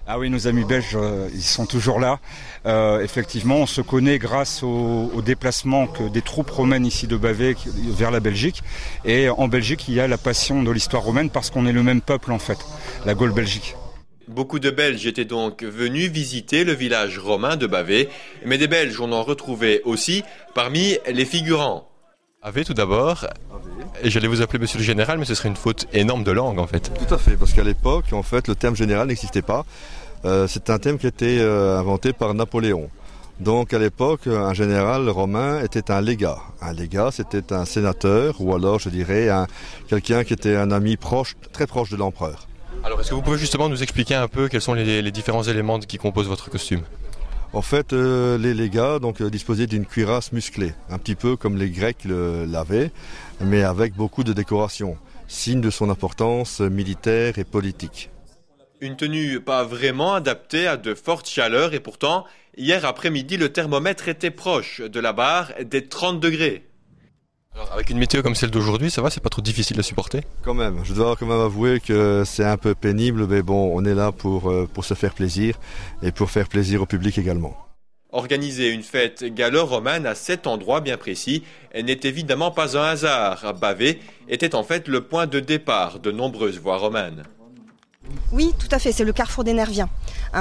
Ah oui, nos amis belges, ils sont toujours là. Effectivement, on se connaît grâce au déplacement des troupes romaines ici de Bavay vers la Belgique. Et en Belgique, il y a la passion de l'histoire romaine parce qu'on est le même peuple en fait, la Gaule belgique. Beaucoup de Belges étaient donc venus visiter le village romain de Bavay, mais des Belges on en retrouvait aussi parmi les figurants. Ave tout d'abord, et j'allais vous appeler monsieur le général, mais ce serait une faute énorme de langue en fait. Tout à fait, parce qu'à l'époque, en fait, le terme général n'existait pas. C'est un terme qui a été inventé par Napoléon. Donc à l'époque, un général romain était un légat. Un légat, c'était un sénateur, ou alors je dirais quelqu'un qui était un ami proche, très proche de l'empereur. Alors est-ce que vous pouvez justement nous expliquer un peu quels sont les différents éléments qui composent votre costume ? En fait, les légats disposaient d'une cuirasse musclée, un petit peu comme les Grecs l'avaient, mais avec beaucoup de décorations, signe de son importance militaire et politique. Une tenue pas vraiment adaptée à de fortes chaleurs et pourtant, hier après-midi, le thermomètre était proche de la barre des 30 degrés. Alors, avec une météo comme celle d'aujourd'hui, ça va, c'est pas trop difficile à supporter ? Quand même, je dois quand même avouer que c'est un peu pénible, mais bon, on est là pour se faire plaisir et pour faire plaisir au public également. Organiser une fête gallo-romaine à cet endroit bien précis n'est évidemment pas un hasard. Bavay était en fait le point de départ de nombreuses voies romaines. Oui, tout à fait, c'est le carrefour des Nerviens.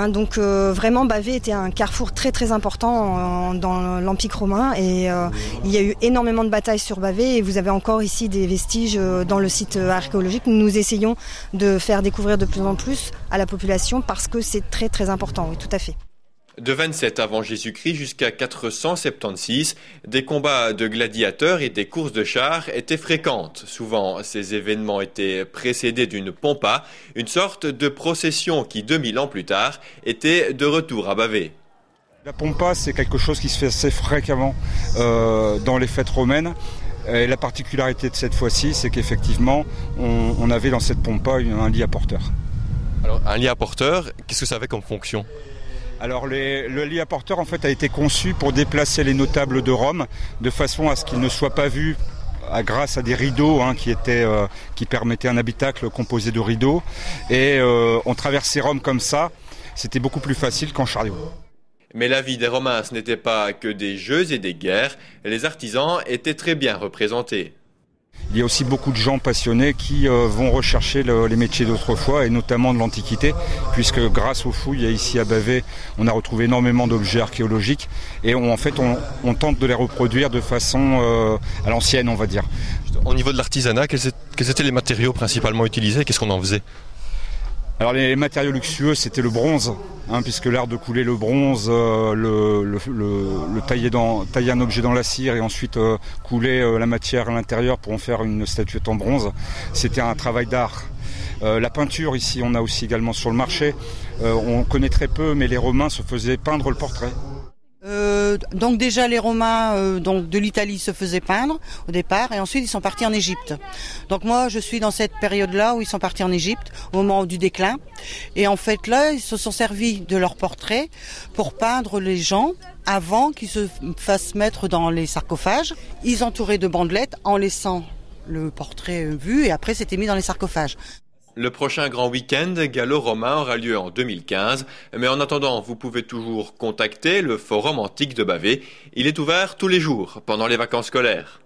Donc vraiment, Bavay était un carrefour très très important dans l'Empire romain et il y a eu énormément de batailles sur Bavay et vous avez encore ici des vestiges dans le site archéologique. Nous essayons de faire découvrir de plus en plus à la population parce que c'est très très important, oui, tout à fait. De 27 avant Jésus-Christ jusqu'à 476, des combats de gladiateurs et des courses de chars étaient fréquentes. Souvent, ces événements étaient précédés d'une pompa, une sorte de procession qui, 2000 ans plus tard, était de retour à Bavay. La pompa, c'est quelque chose qui se fait assez fréquemment dans les fêtes romaines. Et la particularité de cette fois-ci, c'est qu'effectivement, on avait dans cette pompa un lit à porteur. Alors, un lit à porteur, qu'est-ce que ça avait comme fonction ? Alors le lit à porteur en fait a été conçu pour déplacer les notables de Rome de façon à ce qu'ils ne soient pas vus grâce à des rideaux qui permettaient un habitacle composé de rideaux et on traversait Rome comme ça, c'était beaucoup plus facile qu'en chariot. Mais la vie des Romains ce n'était pas que des jeux et des guerres, les artisans étaient très bien représentés. Il y a aussi beaucoup de gens passionnés qui vont rechercher les métiers d'autrefois et notamment de l'Antiquité, puisque grâce aux fouilles ici à Bavay, on a retrouvé énormément d'objets archéologiques et on tente de les reproduire de façon à l'ancienne, on va dire. Au niveau de l'artisanat, quels étaient les matériaux principalement utilisés et qu'est-ce qu'on en faisait ? Alors les matériaux luxueux, c'était le bronze, puisque l'art de couler le bronze, tailler un objet dans la cire et ensuite couler la matière à l'intérieur pour en faire une statuette en bronze, c'était un travail d'art. La peinture ici, on a aussi également sur le marché, on connaît très peu, mais les Romains se faisaient peindre le portrait. Donc déjà les Romains de l'Italie se faisaient peindre au départ et ensuite ils sont partis en Égypte. Donc moi je suis dans cette période-là où ils sont partis en Égypte au moment du déclin et en fait là ils se sont servis de leurs portraits pour peindre les gens avant qu'ils se fassent mettre dans les sarcophages. Ils entouraient de bandelettes en laissant le portrait vu et après c'était mis dans les sarcophages. Le prochain grand week-end gallo-romain aura lieu en 2015, mais en attendant, vous pouvez toujours contacter le Forum antique de Bavay. Il est ouvert tous les jours pendant les vacances scolaires.